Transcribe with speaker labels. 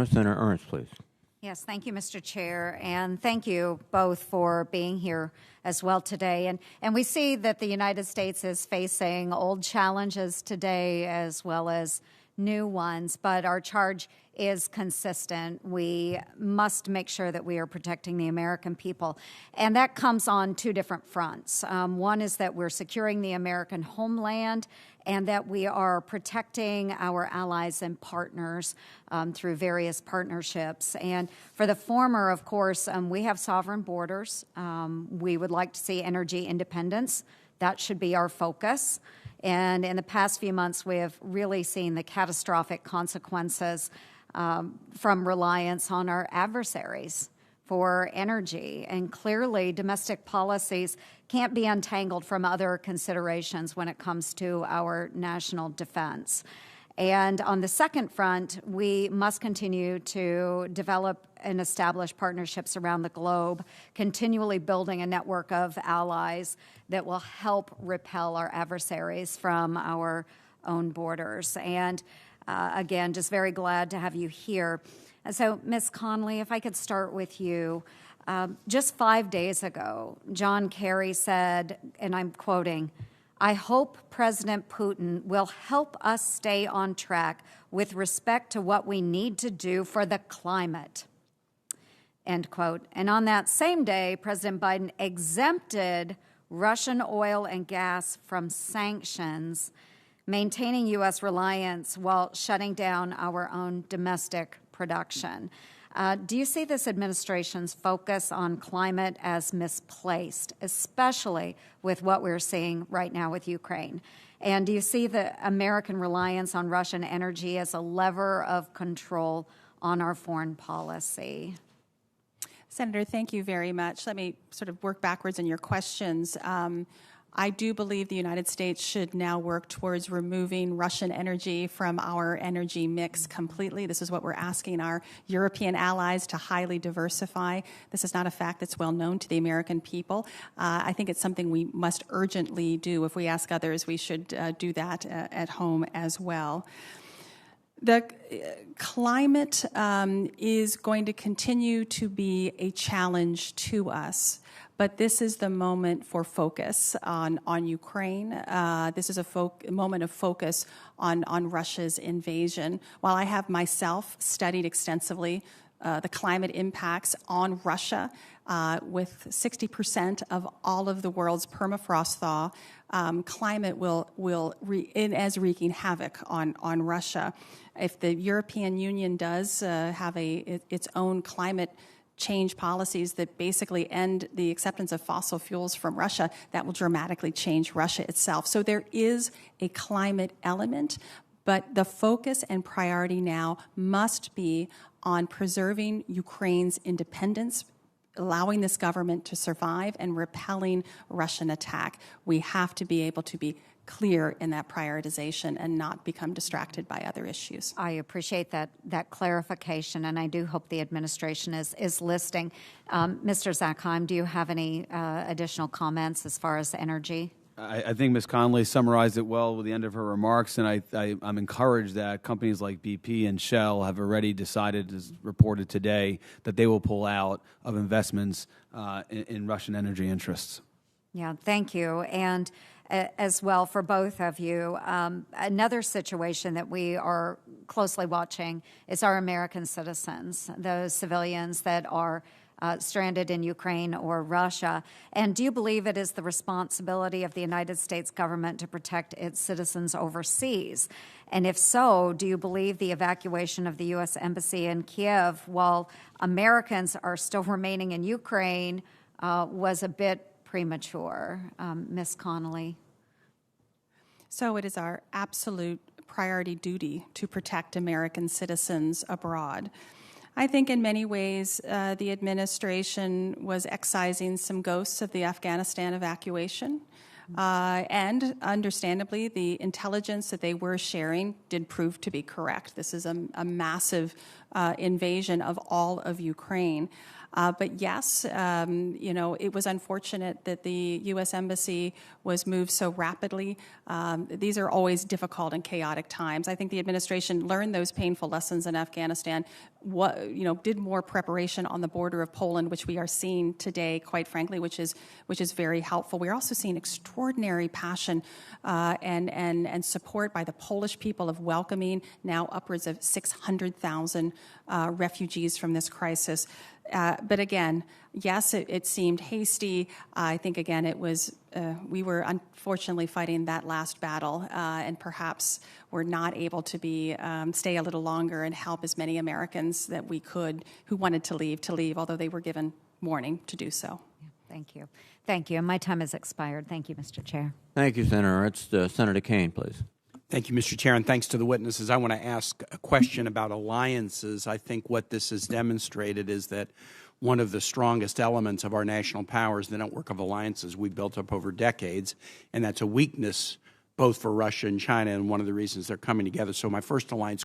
Speaker 1: Senator Ernst, please.
Speaker 2: Yes, thank you, Mr. Chair, and thank you both for being here as well today. And we see that the United States is facing old challenges today as well as new ones, but our charge is consistent. We must make sure that we are protecting the American people, and that comes on two different fronts. One is that we're securing the American homeland and that we are protecting our allies and partners through various partnerships. And for the former, of course, we have sovereign borders. We would like to see energy independence. That should be our focus. And in the past few months, we have really seen the catastrophic consequences from reliance on our adversaries for energy. And clearly, domestic policies can't be untangled from other considerations when it comes to our national defense. And on the second front, we must continue to develop and establish partnerships around the globe, continually building a network of allies that will help repel our adversaries from our own borders. And again, just very glad to have you here. And so, Ms. Connolly, if I could start with you. Just 5 days ago, John Kerry said, and I'm quoting, "I hope President Putin will help us stay on track with respect to what we need to do for the climate," end quote. And on that same day, President Biden exempted Russian oil and gas from sanctions, maintaining U.S. reliance while shutting down our own domestic production. Do you see this administration's focus on climate as misplaced, especially with what we're seeing right now with Ukraine? And do you see the American reliance on Russian energy as a lever of control on our foreign policy?
Speaker 3: Senator, thank you very much. Let me sort of work backwards in your questions. I do believe the United States should now work towards removing Russian energy from our energy mix completely. This is what we're asking our European allies to highly diversify. This is not a fact that's well known to the American people. I think it's something we must urgently do. If we ask others, we should do that at home as well. The climate is going to continue to be a challenge to us. But this is the moment for focus on Ukraine. This is a moment of focus on Russia's invasion. While I have myself studied extensively the climate impacts on Russia, with 60% of all of the world's permafrost thaw, climate will as wreaking havoc on Russia. If the European Union does have its own climate change policies that basically end the acceptance of fossil fuels from Russia, that will dramatically change Russia itself. So there is a climate element, but the focus and priority now must be on preserving Ukraine's independence, allowing this government to survive, and repelling Russian attack. We have to be able to be clear in that prioritization and not become distracted by other issues.
Speaker 2: I appreciate that clarification, and I do hope the administration is listening. Mr. Zackheim, do you have any additional comments as far as energy?
Speaker 4: I think Ms. Connolly summarized it well with the end of her remarks, and I'm encouraged that companies like BP and Shell have already decided, as reported today, that they will pull out of investments in Russian energy interests.
Speaker 2: Yeah, thank you. And as well for both of you, another situation that we are closely watching is our American citizens, those civilians that are stranded in Ukraine or Russia. And do you believe it is the responsibility of the United States government to protect its citizens overseas? And if so, do you believe the evacuation of the U.S. Embassy in Kiev, while Americans are still remaining in Ukraine, was a bit premature? Ms. Connolly.
Speaker 3: So it is our absolute priority duty to protect American citizens abroad. I think in many ways the administration was excising some ghosts of the Afghanistan evacuation. And understandably, the intelligence that they were sharing did prove to be correct. This is a massive invasion of all of Ukraine. But yes, it was unfortunate that the U.S. Embassy was moved so rapidly. These are always difficult and chaotic times. I think the administration learned those painful lessons in Afghanistan, did more preparation on the border of Poland, which we are seeing today, quite frankly, which is very helpful. We're also seeing extraordinary passion and support by the Polish people of welcoming now upwards of 600,000 refugees from this crisis. But again, yes, it seemed hasty. I think, again, it was we were unfortunately fighting that last battle, and perhaps we're not able to stay a little longer and help as many Americans that we could who wanted to leave, although they were given warning to do so.
Speaker 2: Yeah, thank you. Thank you. And my time has expired. Thank you, Mr. Chair.
Speaker 1: Thank you, Senator Ernst. Senator Kane, please.
Speaker 5: Thank you, Mr. Chair, and thanks to the witnesses. I want to ask a question about alliances. I think what this has demonstrated is that one of the strongest elements of our national power is the network of alliances we built up over decades, and that's a weakness both for Russia and China, and one of the reasons they're coming together. So my first alliance